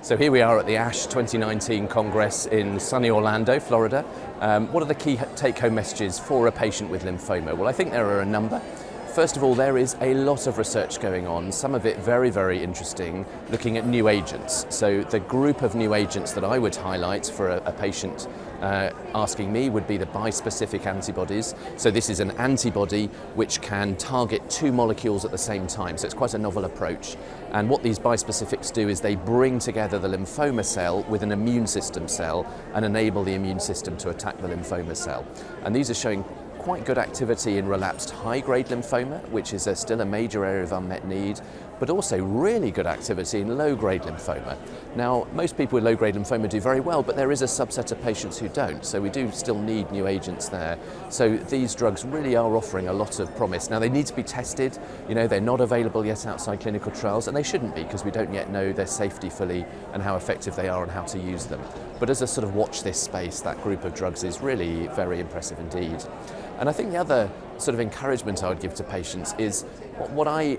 So here we are at the ASH 2019 Congress in sunny Orlando, Florida. What are the key take-home messages for a patient with lymphoma? Well, I think there are a number. First of all, there is a lot of research going on, some of it very, very interesting, looking at new agents. So the group of new agents that I would highlight for a patient asking me would be the bispecific antibodies. So this is an antibody which can target two molecules at the same time. So it's quite a novel approach. And what these bispecifics do is they bring together the lymphoma cell with an immune system cell and enable the immune system to attack the lymphoma cell. And these are showing quite good activity in relapsed high-grade lymphoma, which is still a major area of unmet need, but also really good activity in low-grade lymphoma. Now, most people with low-grade lymphoma do very well, but there is a subset of patients who don't, so we do still need new agents there. So these drugs really are offering a lot of promise. Now, they need to be tested. You know, they're not available yet outside clinical trials, and they shouldn't be because we don't yet know their safety fully and how effective they are and how to use them. But as a sort of watch this space, that group of drugs is really very impressive indeed. And I think the other sort of encouragement I would give to patients is what I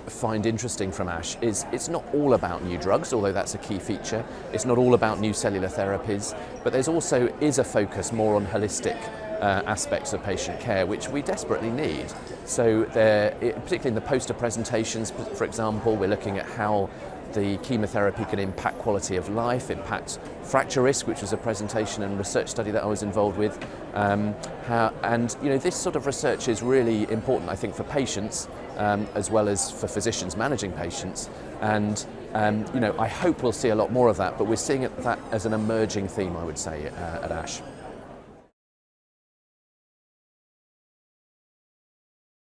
find interesting from ASH is it's not all about new drugs, although that's a key feature. It's not all about new cellular therapies, but there's also is a focus more on holistic aspects of patient care, which we desperately need. So particularly in the poster presentations, for example, we're looking at how the chemotherapy can impact quality of life, impact fracture risk, which was a presentation and research study that I was involved with. And you know, this sort of research is really important, I think, for patients as well as for physicians managing patients. And you know, I hope we'll see a lot more of that, but we're seeing that as an emerging theme, I would say, at ASH.